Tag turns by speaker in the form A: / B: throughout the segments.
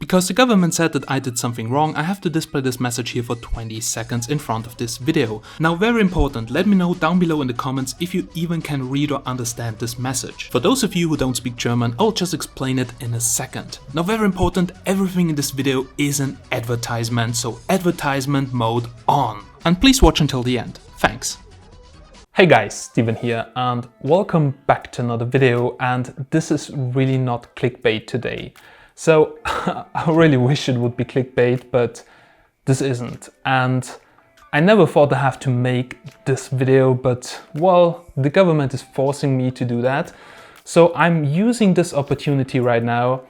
A: Because the government said that I did something wrong, I have to display this message here for 20 seconds in front of this video. Now, very important, let me know down below in the comments if you even can read or understand this message. For those of you who don't speak German, I'll just explain it in a second. Now, very important, everything in this video is an advertisement, so advertisement mode on. And please watch until the end. Thanks. Hey guys, Steven here and welcome back to another video, and this is really not clickbait today. So I really wish it would be clickbait, but this isn't. And I never thought I have to make this video, but well, the government is forcing me to do that. So I'm using this opportunity right now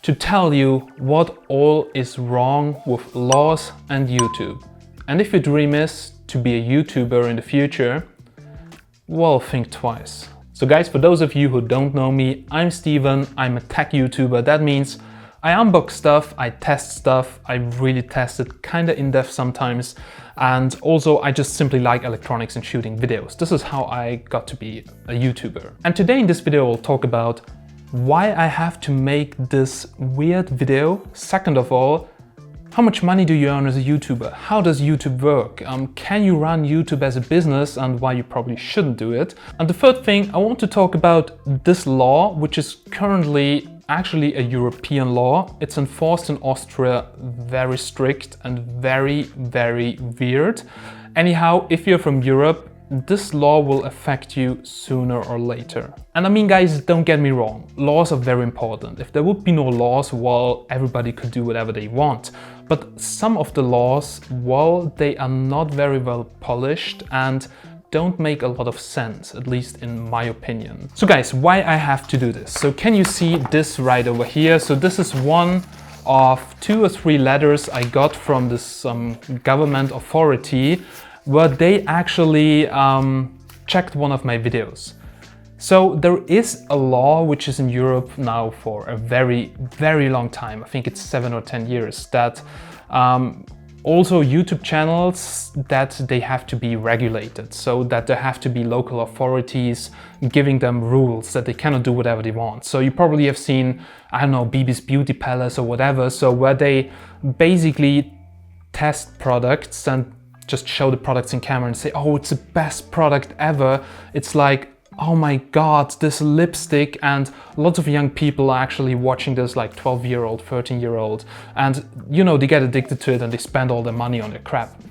A: to tell you what all is wrong with laws and YouTube. And if your dream is to be a YouTuber in the future, well, think twice. So guys, for those of you who don't know me, I'm Steven, I'm a tech YouTuber. That means I unbox stuff, I test stuff, I really test it kinda in depth sometimes. And also I just simply like electronics and shooting videos. This is how I got to be a YouTuber. And today in this video I'll talk about why I have to make this weird video. Second of all, how much money do you earn as a YouTuber? How does YouTube work? Can you run YouTube as a business and why you probably shouldn't do it? And the third thing, I want to talk about this law, which is currently actually a European law. It's enforced in Austria, very strict and very, very weird. Anyhow, if you're from Europe, this law will affect you sooner or later. And I mean, guys, don't get me wrong, laws are very important. If there would be no laws, well, everybody could do whatever they want. But some of the laws, well, they are not very well polished and don't make a lot of sense, at least in my opinion. So guys, why I have to do this? So can you see this right over here? So this is one of 2 or 3 letters I got from this government authority where they actually checked one of my videos. So there is a law which is in Europe now for a very, very long time. I think it's 7 or 10 years that also YouTube channels, that they have to be regulated, so that there have to be local authorities giving them rules that they cannot do whatever they want. So you probably have seen, I don't know, BB's Beauty Palace or whatever, so where they basically test products and just show the products in camera and say, oh, it's the best product ever. It's like, oh my god, this lipstick, and lots of young people are actually watching this, like 12-year-old, 13-year-old, and you know, they get addicted to it and they spend all their money on their crap.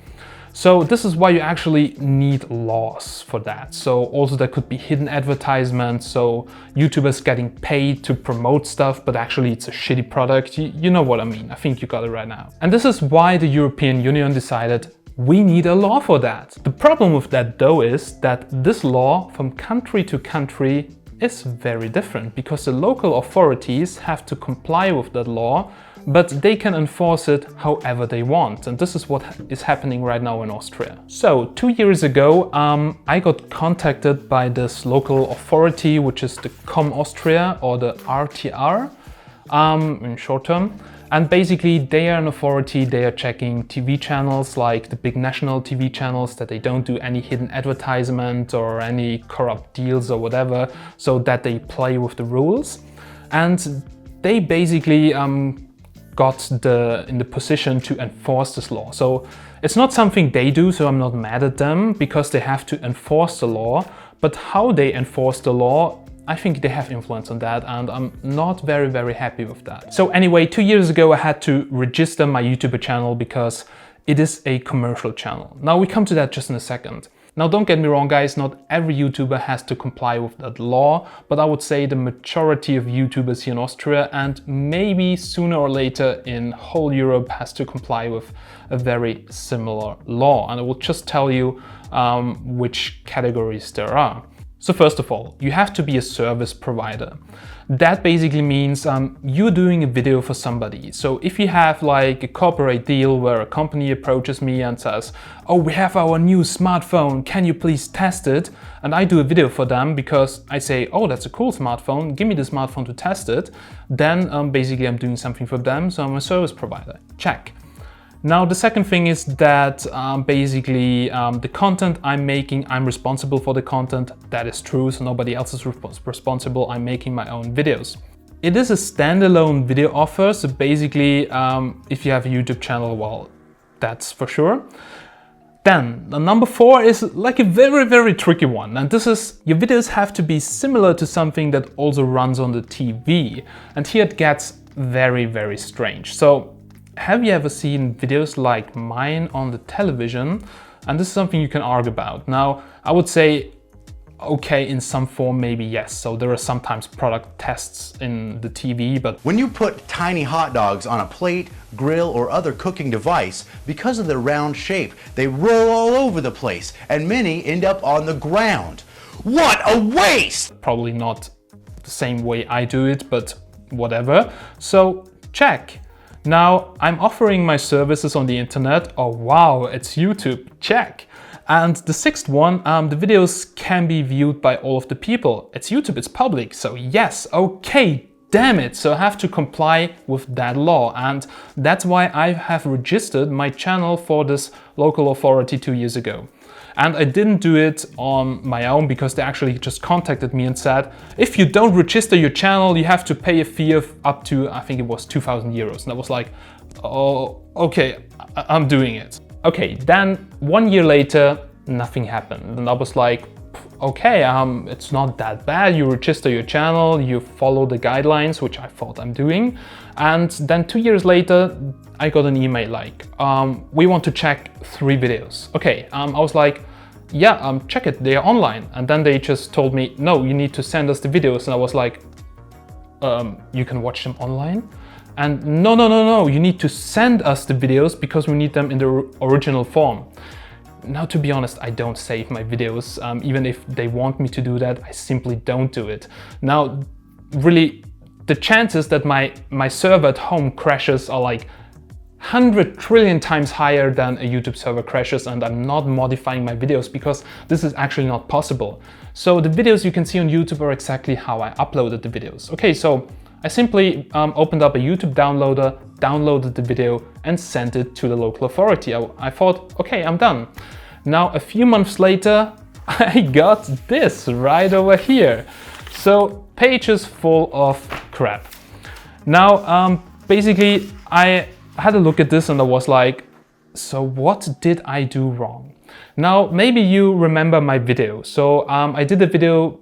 A: So this is why you actually need laws for that. So also there could be hidden advertisements, so YouTubers getting paid to promote stuff, but actually it's a shitty product. You know what I mean, I think you got it right now. And this is why the European Union decided we need a law for that. The problem with that though is that this law from country to country is very different, because the local authorities have to comply with that law, but they can enforce it however they want. And this is what is happening right now in Austria. So 2 years ago, I got contacted by this local authority, which is the Com Austria, or the RTR in short term. And basically they are an authority, they are checking TV channels, like the big national TV channels, that they don't do any hidden advertisement or any corrupt deals or whatever, so that they play with the rules. And they basically got in the position to enforce this law. So it's not something they do, so I'm not mad at them, because they have to enforce the law. But how they enforce the law, I think they have influence on that, and I'm not very, very happy with that. So anyway, 2 years ago I had to register my YouTube channel because it is a commercial channel. Now we come to that just in a second. Now don't get me wrong guys, not every YouTuber has to comply with that law, but I would say the majority of YouTubers here in Austria, and maybe sooner or later in whole Europe, has to comply with a very similar law. And I will just tell you which categories there are. So first of all, you have to be a service provider. That basically means you're doing a video for somebody. So if you have like a corporate deal where a company approaches me and says, oh, we have our new smartphone, can you please test it? And I do a video for them because I say, oh, that's a cool smartphone, give me the smartphone to test it. Then basically I'm doing something for them, so I'm a service provider. Check. Now the second thing is that basically the content I'm making, I'm responsible for the content. That is true, so nobody else is responsible. I'm making my own videos. It is a standalone video offer, so basically if you have a YouTube channel, well, that's for sure. Then the number 4 is like a very tricky one, and this is your videos have to be similar to something that also runs on the TV, and here it gets very strange. So have you ever seen videos like mine on the television? And this is something you can argue about. Now I would say okay, in some form maybe yes. So there are sometimes product tests in the TV, but
B: when you put tiny hot dogs on a plate, grill, or other cooking device, because of their round shape, they roll all over the place and many end up on the ground. What a waste!
A: Probably not the same way I do it, but whatever. So check. Now I'm offering my services on the internet. Oh wow, it's YouTube, check. And the 6th one, the videos can be viewed by all of the people. It's YouTube, it's public, so yes, okay, damn it. So I have to comply with that law, and that's why I have registered my channel for this local authority 2 years ago. And I didn't do it on my own because they actually just contacted me and said, if you don't register your channel, you have to pay a fee of up to, I think it was 2,000 euros. And I was like, oh, okay, I'm doing it. Okay, then 1 year later, nothing happened. And I was like, okay, it's not that bad. You register your channel, you follow the guidelines, which I thought I'm doing. And then 2 years later, I got an email like, we want to check 3 videos. Okay, I was like, yeah, check it, they're online. And then they just told me, no, you need to send us the videos. And I was like, you can watch them online? And no, you need to send us the videos because we need them in the original form. Now, to be honest, I don't save my videos. Even if they want me to do that, I simply don't do it. Now, really, the chances that my server at home crashes are like 100 trillion times higher than a YouTube server crashes, and I'm not modifying my videos because this is actually not possible. So the videos you can see on YouTube are exactly how I uploaded the videos. Okay, so I simply opened up a YouTube downloader, downloaded the video and sent it to the local authority. I thought, okay, I'm done. Now, a few months later, I got this right over here. So pages full of crap. Now, basically, I had a look at this and I was like, so what did I do wrong? Now, maybe you remember my video. So I did a video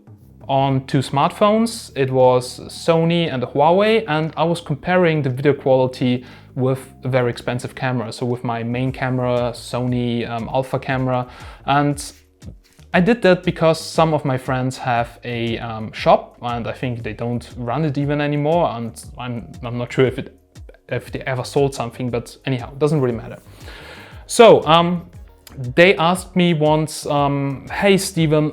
A: on 2 smartphones. It was Sony and a Huawei, and I was comparing the video quality with a very expensive camera. So with my main camera, Sony Alpha camera. And I did that because some of my friends have a shop, and I think they don't run it even anymore. And I'm not sure if they ever sold something, but anyhow, it doesn't really matter. So they asked me once, hey Steven,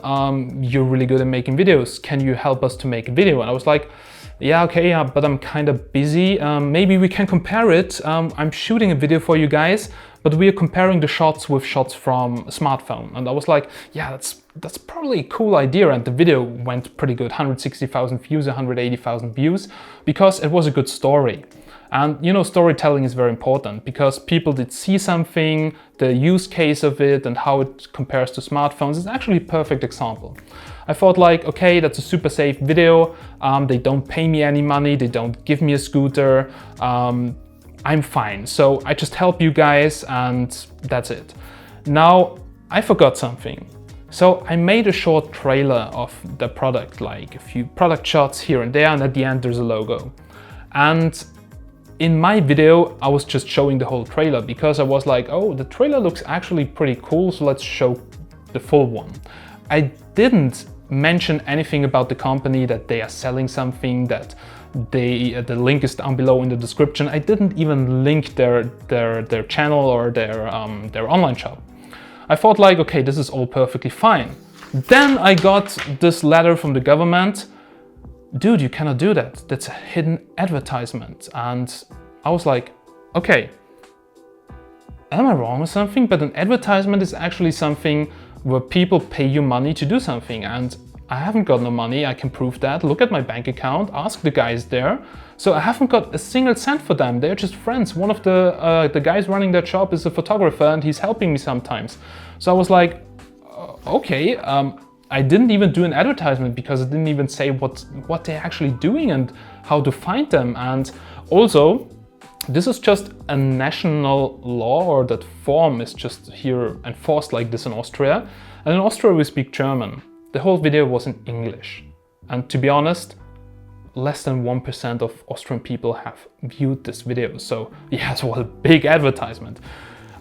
A: you're really good at making videos. Can you help us to make a video? And I was like, yeah, okay, but I'm kind of busy. Maybe we can compare it. I'm shooting a video for you guys, but we are comparing the shots with shots from a smartphone. And I was like, yeah, that's probably a cool idea. And the video went pretty good, 160,000 views, 180,000 views, because it was a good story. And you know, storytelling is very important because people did see something, the use case of it and how it compares to smartphones is actually a perfect example. I thought like, okay, that's a super safe video. They don't pay me any money. They don't give me a scooter. I'm fine. So I just help you guys and that's it. Now, I forgot something. So I made a short trailer of the product, like a few product shots here and there, and at the end there's a logo. And in my video, I was just showing the whole trailer because I was like, oh, the trailer looks actually pretty cool, so let's show the full one. I didn't mention anything about the company, that they are selling something, that the link is down below in the description. I didn't even link their channel or their online shop. I thought like, okay, this is all perfectly fine. Then I got this letter from the government. Dude, you cannot do that. That's a hidden advertisement. And I was like, okay, am I wrong or something? But an advertisement is actually something where people pay you money to do something. And I haven't got no money, I can prove that. Look at my bank account, ask the guys there. So I haven't got a single cent for them. They're just friends. One of the guys running that shop is a photographer and he's helping me sometimes. So I was like, okay, I didn't even do an advertisement because it didn't even say what they're actually doing and how to find them. And also, this is just a national law, or that form is just here enforced like this in Austria. And in Austria we speak German. The whole video was in English. And to be honest, less than 1% of Austrian people have viewed this video. So yeah, it was a big advertisement.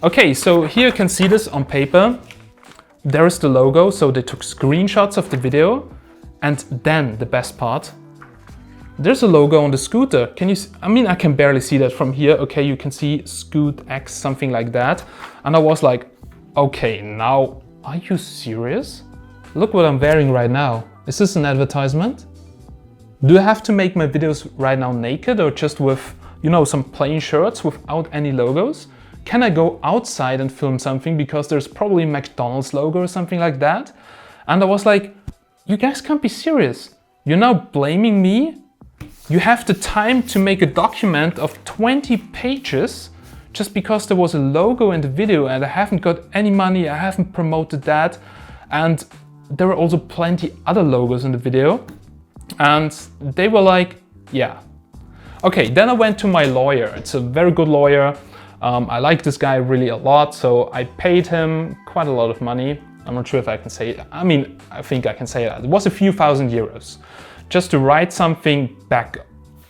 A: Okay, so here you can see this on paper. There is the logo, so they took screenshots of the video. And then the best part, there's a logo on the scooter. Can you see? I mean, I can barely see that from here. Okay, you can see Scoot X, something like that. And I was like, okay, now, are you serious? Look what I'm wearing right now. Is this an advertisement? Do I have to make my videos right now naked, or just with, you know, some plain shirts without any logos? Can I go outside and film something because there's probably a McDonald's logo or something like that? And I was like, you guys can't be serious. You're now blaming me? You have the time to make a document of 20 pages just because there was a logo in the video and I haven't got any money, I haven't promoted that. And there were also plenty other logos in the video. And they were like, yeah. Okay, then I went to my lawyer. It's a very good lawyer. I like this guy really a lot, so I paid him quite a lot of money. I'm not sure if I can say it. I mean, I think I can say that. It was a few thousand euros just to write something back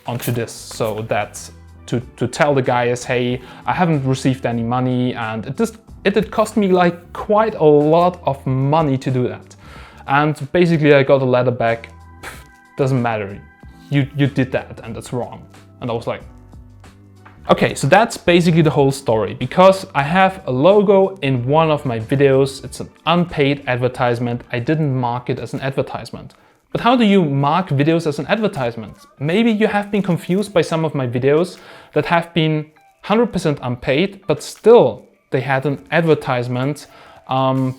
A: onto this, so that to tell the guys, hey, I haven't received any money, and it did cost me like quite a lot of money to do that. And basically I got a letter back, doesn't matter, you did that and that's wrong. And I was like, okay, so that's basically the whole story. Because I have a logo in one of my videos, it's an unpaid advertisement, I didn't mark it as an advertisement. But how do you mark videos as an advertisement? Maybe you have been confused by some of my videos that have been 100% unpaid, but still they had an advertisement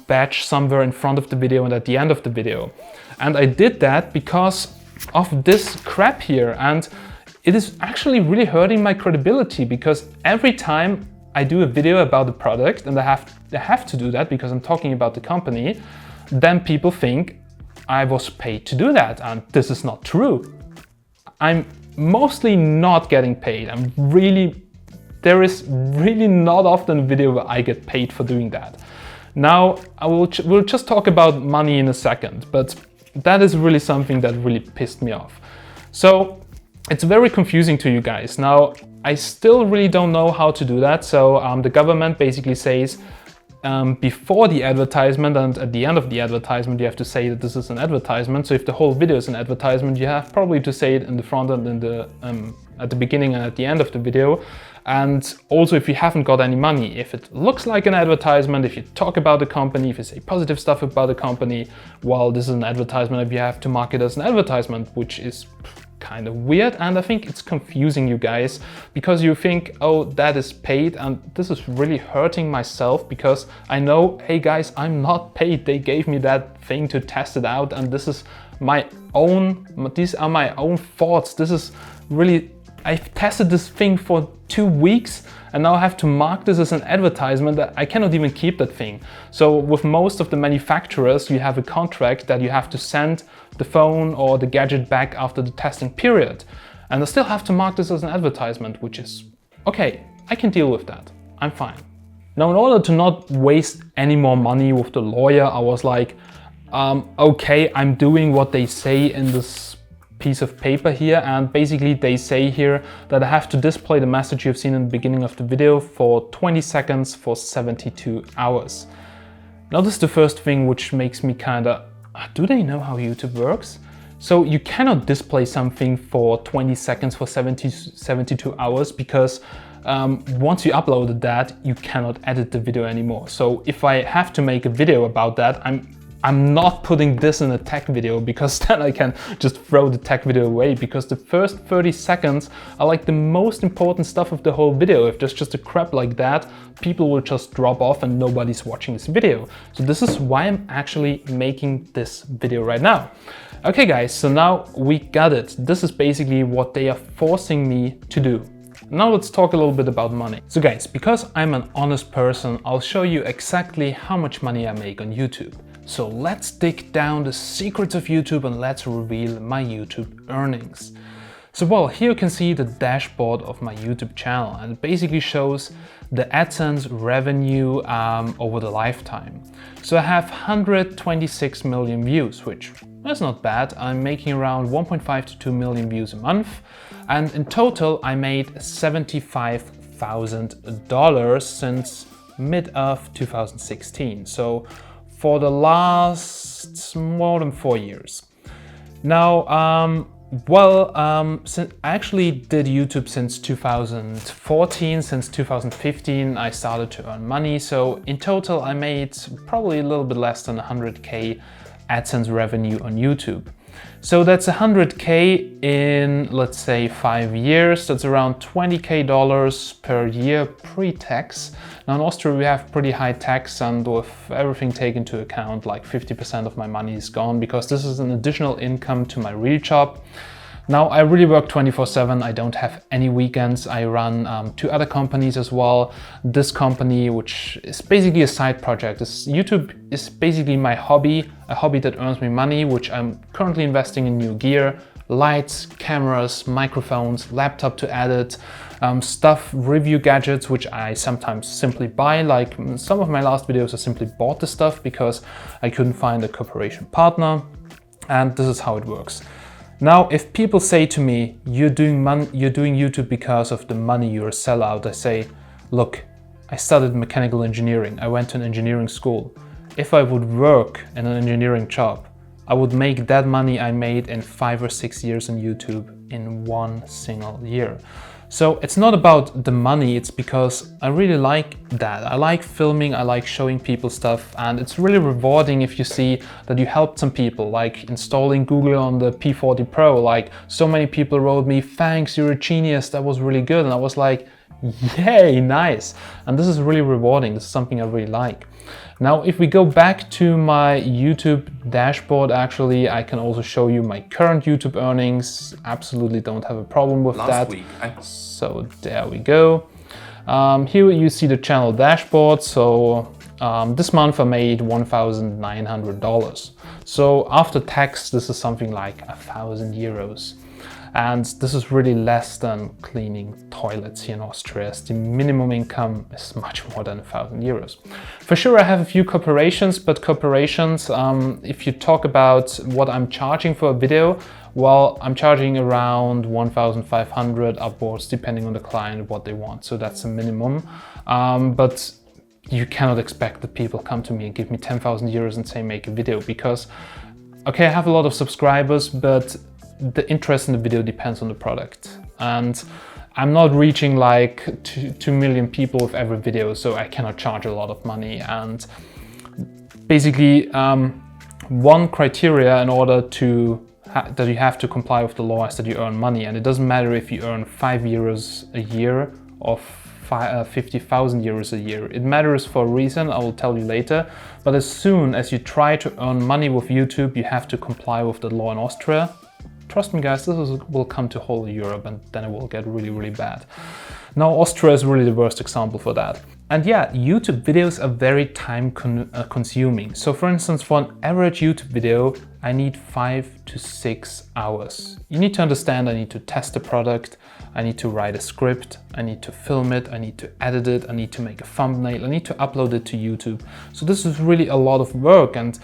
A: badge somewhere in front of the video and at the end of the video. And I did that because of this crap here. And it is actually really hurting my credibility, because every time I do a video about the product, and I have to do that because I'm talking about the company, then people think I was paid to do that, and this is not true. I'm mostly not getting paid. There is really not often a video where I get paid for doing that. Now, we'll just talk about money in a second, but that is really something that really pissed me off. So it's very confusing to you guys. Now, I still really don't know how to do that. So the government basically says before the advertisement and at the end of the advertisement, you have to say that this is an advertisement. So if the whole video is an advertisement, you have probably to say it in the front and in the at the beginning and at the end of the video. And also, if you haven't got any money, if it looks like an advertisement, if you talk about the company, if you say positive stuff about the company, well, this is an advertisement, if you have to mark it as an advertisement, which is kind of weird. And I think it's confusing you guys, because you think, oh, that is paid, and this is really hurting myself, because I know, hey guys, I'm not paid. They gave me that thing to test it out, and this is these are my own thoughts. This is really, I've tested this thing for 2 weeks and now I have to mark this as an advertisement. I cannot even keep that thing. So with most of the manufacturers, you have a contract that you have to send the phone or the gadget back after the testing period. And I still have to mark this as an advertisement, which is okay, I can deal with that. I'm fine. Now, in order to not waste any more money with the lawyer, I was like, okay, I'm doing what they say in this piece of paper here, and basically they say here that I have to display the message you've seen in the beginning of the video for 20 seconds for 72 hours. Now this is the first thing which makes me kinda, do they know how YouTube works? So you cannot display something for 20 seconds for 72 hours, because once you uploaded that, you cannot edit the video anymore. So if I have to make a video about that, I'm not putting this in a tech video, because then I can just throw the tech video away, because the first 30 seconds are like the most important stuff of the whole video. If there's just a crap like that, people will just drop off and nobody's watching this video. So this is why I'm actually making this video right now. Okay guys, so now we got it. This is basically what they are forcing me to do. Now let's talk a little bit about money. So guys, because I'm an honest person, I'll show you exactly how much money I make on YouTube. So let's dig down the secrets of YouTube and let's reveal my YouTube earnings. So well, here you can see the dashboard of my YouTube channel, and it basically shows the AdSense revenue over the lifetime. So I have 126 million views, which that's not bad. I'm making around 1.5 to 2 million views a month, and in total I made $75,000 since mid of 2016. So for the last more than 4 years. Now, since I actually did YouTube since 2014, since 2015 I started to earn money. So in total I made probably a little bit less than 100K AdSense revenue on YouTube. So that's 100K in, let's say, 5 years. That's around $20K per year pre-tax. Now in Austria we have pretty high tax, and with everything taken into account, like 50% of my money is gone, because this is an additional income to my real job. Now I really work 24/7, I don't have any weekends. I run 2 other companies as well. This company, which is basically a side project. YouTube is basically my hobby, a hobby that earns me money, which I'm currently investing in new gear, lights, cameras, microphones, laptop to edit, stuff, review gadgets, which I sometimes simply buy. Like some of my last videos I simply bought the stuff because I couldn't find a cooperation partner, and this is how it works. Now, if people say to me, you're doing YouTube because of the money you're a sellout, I say, look, I studied mechanical engineering. I went to an engineering school. If I would work in an engineering job, I would make that money I made in 5 or 6 years on YouTube in 1 single year. So it's not about the money, it's because I really like that. I like filming, I like showing people stuff, and it's really rewarding if you see that you helped some people, like installing Google on the P40 Pro. Like so many people wrote me, thanks, you're a genius, that was really good. And I was like, yay, nice. And this is really rewarding, this is something I really like. Now, if we go back to my YouTube dashboard, actually, I can also show you my current YouTube earnings. Absolutely don't have a problem with that. So there we go. Here you see the channel dashboard. So this month I made $1,900. So after tax, this is something like 1,000 euros. And this is really less than cleaning toilets here in Austria, as the minimum income is much more than 1,000 euros. For sure, I have a few corporations, but corporations, if you talk about what I'm charging for a video, well, I'm charging around 1,500 upwards, depending on the client, what they want. So that's a minimum. But you cannot expect that people come to me and give me 10,000 euros and say, make a video, because, okay, I have a lot of subscribers, but the interest in the video depends on the product, and I'm not reaching like 2 million people with every video, so I cannot charge a lot of money. And basically one criteria in order to that you have to comply with the law is that you earn money, and it doesn't matter if you earn 5 euros a year or 50,000 euros a year. It matters for a reason, I will tell you later. But as soon as you try to earn money with YouTube, you have to comply with the law in Austria. Trust me guys, this will come to whole Europe, and then it will get really, really bad. Now Austria is really the worst example for that. And yeah, YouTube videos are very time consuming. So for instance, for an average YouTube video, I need 5 to 6 hours. You need to understand, I need to test the product, I need to write a script, I need to film it, I need to edit it, I need to make a thumbnail, I need to upload it to YouTube. So this is really a lot of work, and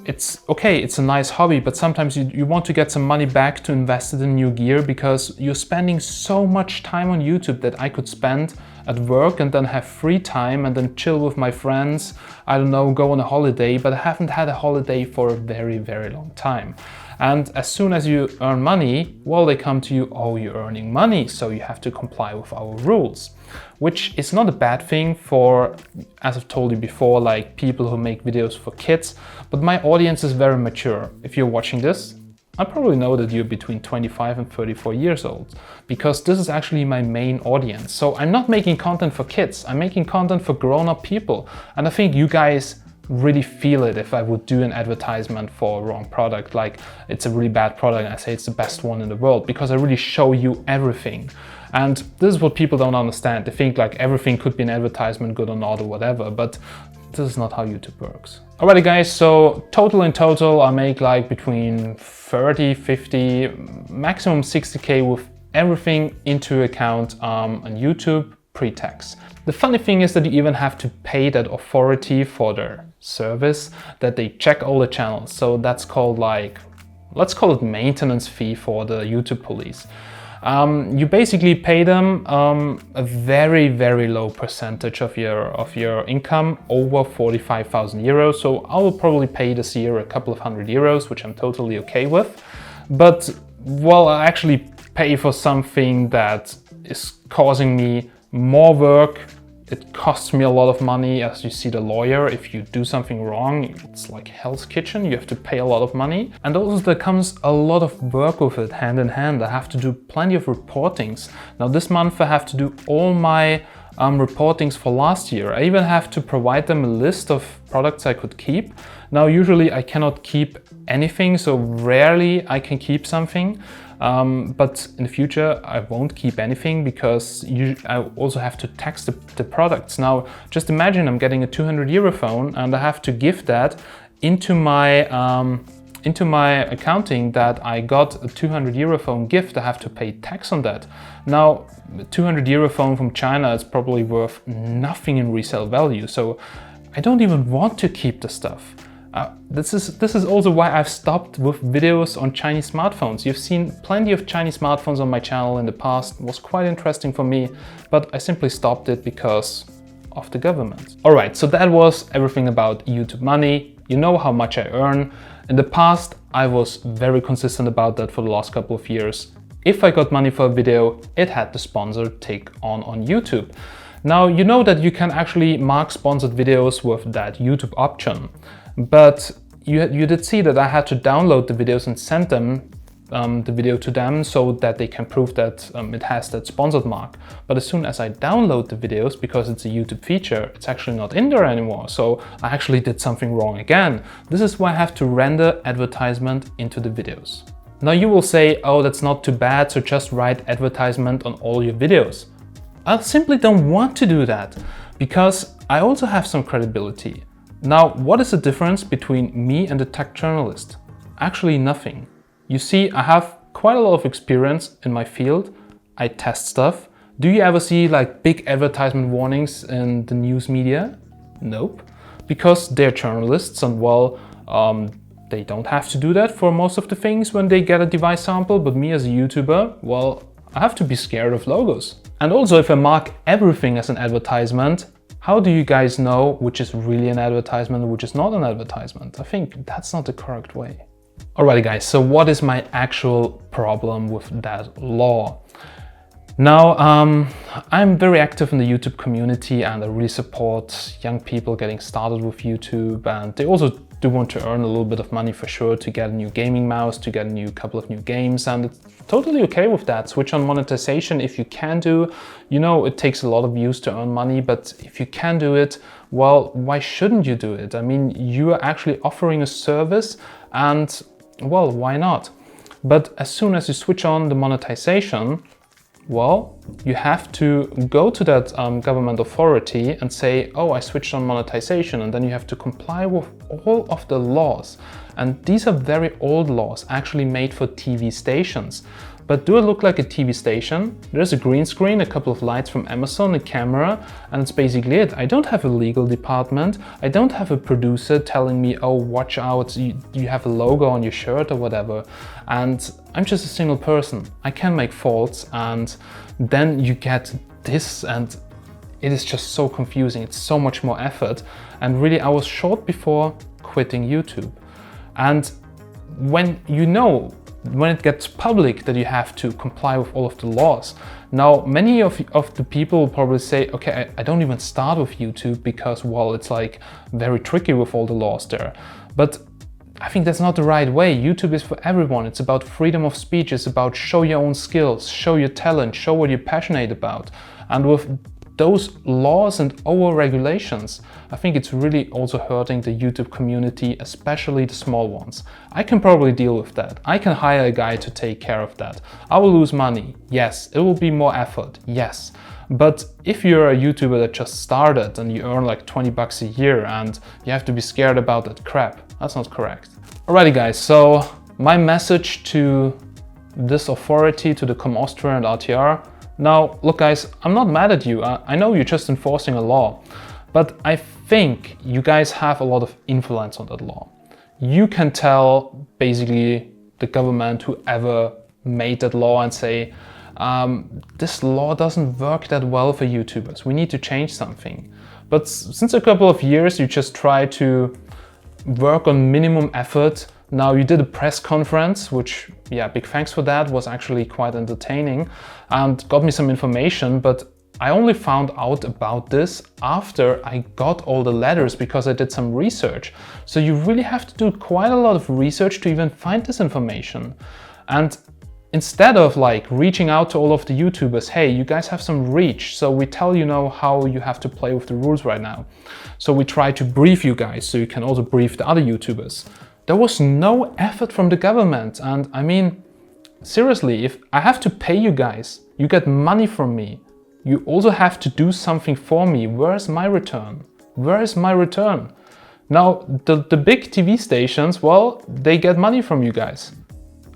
A: it's okay, it's a nice hobby, but sometimes you want to get some money back to invest it in new gear, because you're spending so much time on YouTube that I could spend at work and then have free time and then chill with my friends, I don't know, go on a holiday, but I haven't had a holiday for a very, very long time. And as soon as you earn money, well, they come to you, oh, you're earning money, so you have to comply with our rules. Which is not a bad thing for, as I've told you before, like people who make videos for kids, but my audience is very mature. If you're watching this, I probably know that you're between 25 and 34 years old, because this is actually my main audience. So I'm not making content for kids, I'm making content for grown-up people. And I think you guys really feel it if I would do an advertisement for a wrong product, like it's a really bad product and I say it's the best one in the world, because I really show you everything. And this is what people don't understand. They think like everything could be an advertisement, good or not or whatever, but this is not how YouTube works. Alrighty guys, so in total I make like between 30, 50, maximum 60k with everything into account on YouTube pre-tax. The funny thing is that you even have to pay that authority for their service, that they check all the channels. So that's called like, let's call it maintenance fee for the YouTube police. You basically pay them a very, very low percentage of your income, over 45,000 euros. So I will probably pay this year a couple of €100, which I'm totally okay with. But well, I actually pay for something that is causing me more work. It costs me a lot of money. As you see, the lawyer, if you do something wrong, it's like Hell's Kitchen. You have to pay a lot of money. And also there comes a lot of work with it, hand in hand. I have to do plenty of reportings. Now this month I have to do all my reportings for last year. I even have to provide them a list of products I could keep. Now usually I cannot keep anything, so rarely I can keep something. But in the future I won't keep anything because I also have to tax the products. Now just imagine I'm getting a €200 phone and I have to give that into my accounting that I got a €200 phone gift. I have to pay tax on that. Now a €200 phone from China is probably worth nothing in resale value, so I don't even want to keep the stuff. This is also why I've stopped with videos on Chinese smartphones. You've seen plenty of Chinese smartphones on my channel in the past. It was quite interesting for me, but I simply stopped it because of the government. Alright, so that was everything about YouTube money. You know how much I earn. In the past, I was very consistent about that for the last couple of years. If I got money for a video, it had the sponsor tick on YouTube. Now, you know that you can actually mark sponsored videos with that YouTube option. But you did see that I had to download the videos and send them the video to them so that they can prove that it has that sponsored mark. But as soon as I download the videos, because it's a YouTube feature, it's actually not in there anymore. So I actually did something wrong again. This is why I have to render advertisement into the videos. Now you will say, oh, that's not too bad, so just write advertisement on all your videos. I simply don't want to do that because I also have some credibility. Now, what is the difference between me and a tech journalist? Actually nothing. You see, I have quite a lot of experience in my field. I test stuff. Do you ever see like big advertisement warnings in the news media? Nope. Because they're journalists and well, they don't have to do that for most of the things when they get a device sample, but me as a YouTuber, well, I have to be scared of logos. And also if I mark everything as an advertisement, how do you guys know which is really an advertisement and which is not an advertisement? I think that's not the correct way. Alrighty guys, so what is my actual problem with that law? Now, I'm very active in the YouTube community and I really support young people getting started with YouTube, and they also do want to earn a little bit of money for sure, to get a new gaming mouse, to get a couple of new games, and it's totally okay with that. Switch on monetization if you can do. You know, it takes a lot of views to earn money, but if you can do it, well, why shouldn't you do it? I mean, you are actually offering a service and, well, why not? But as soon as you switch on the monetization, well, you have to go to that government authority and say, oh, I switched on monetization, and then you have to comply with all of the laws. And these are very old laws, actually made for TV stations. But do I look like a TV station? There's a green screen, a couple of lights from Amazon, a camera, and it's basically it. I don't have a legal department. I don't have a producer telling me, oh, watch out, you have a logo on your shirt or whatever. And I'm just a single person. I can make faults, and then you get this, and it is just so confusing. It's so much more effort. And really, I was short before quitting YouTube. And when it gets public that you have to comply with all of the laws. Now, many of the people will probably say, okay, I don't even start with YouTube because, well, it's like very tricky with all the laws there. But I think that's not the right way. YouTube is for everyone. It's about freedom of speech. It's about show your own skills, show your talent, show what you're passionate about. And with those laws and over-regulations, I think it's really also hurting the YouTube community, especially the small ones. I can probably deal with that. I can hire a guy to take care of that. I will lose money, yes. It will be more effort, yes. But if you're a YouTuber that just started and you earn like 20 bucks a year and you have to be scared about that crap, that's not correct. Alrighty guys, so my message to this authority, to the Com Austria and RTR. Now, look guys, I'm not mad at you. I know you're just enforcing a law, but I think you guys have a lot of influence on that law. You can tell basically the government, whoever made that law, and say, this law doesn't work that well for YouTubers. We need to change something. But since a couple of years, you just try to work on minimum effort. Now you did a press conference, which, yeah, big thanks for that, was actually quite entertaining and got me some information, but I only found out about this after I got all the letters because I did some research. So you really have to do quite a lot of research to even find this information. And instead of like reaching out to all of the YouTubers, hey, you guys have some reach, so we tell you now how you have to play with the rules right now. So we try to brief you guys so you can also brief the other YouTubers. There was no effort from the government, and I mean, seriously, if I have to pay you guys, you get money from me, you also have to do something for me. Where's my return? Where is my return? Now, the big TV stations, well, they get money from you guys.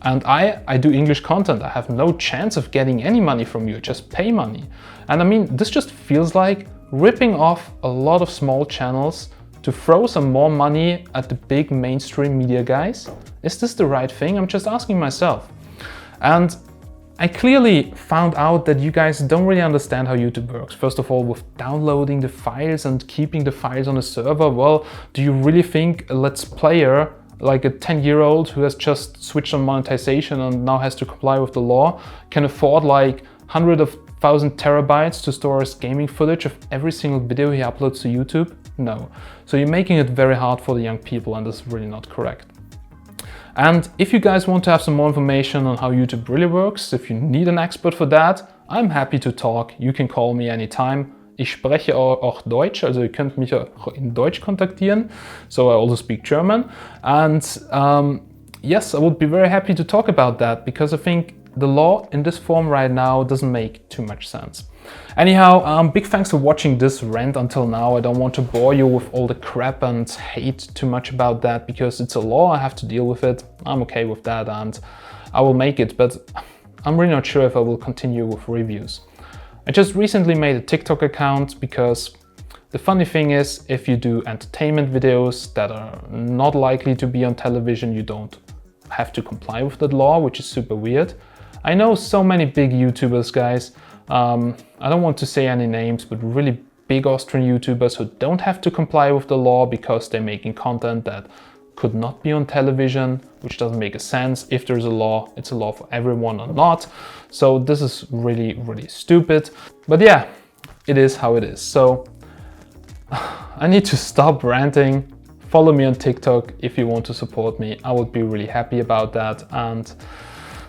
A: And I do English content. I have no chance of getting any money from you, just pay money. And I mean, this just feels like ripping off a lot of small channels to throw some more money at the big mainstream media guys. Is this the right thing? I'm just asking myself. And I clearly found out that you guys don't really understand how YouTube works. First of all, with downloading the files and keeping the files on a server. Well, do you really think a Let's Player, like a 10-year-old who has just switched on monetization and now has to comply with the law, can afford like hundreds of thousand terabytes to store his gaming footage of every single video he uploads to YouTube? No. So you're making it very hard for the young people, and this is really not correct. And if you guys want to have some more information on how YouTube really works, if you need an expert for that, I'm happy to talk. You can call me anytime. Ich spreche auch Deutsch, also ihr könnt mich auch in Deutsch kontaktieren. So I also speak German. And yes, I would be very happy to talk about that, because I think the law in this form right now doesn't make too much sense. Anyhow, big thanks for watching this rant until now. I don't want to bore you with all the crap and hate too much about that, because it's a law, I have to deal with it. I'm okay with that and I will make it, but I'm really not sure if I will continue with reviews. I just recently made a TikTok account because the funny thing is, if you do entertainment videos that are not likely to be on television, you don't have to comply with that law, which is super weird. I know so many big YouTubers, guys. I don't want to say any names, but really big Austrian YouTubers who don't have to comply with the law because they're making content that could not be on television, which doesn't make a sense. If there's a law, it's a law for everyone or not. So this is really, really stupid. But yeah, it is how it is. So I need to stop ranting. Follow me on TikTok if you want to support me. I would be really happy about that. And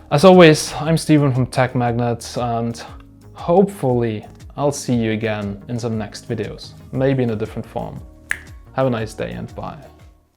A: as always, I'm Steven from TechMagnet, and hopefully I'll see you again in some next videos, maybe in a different form. Have a nice day and bye.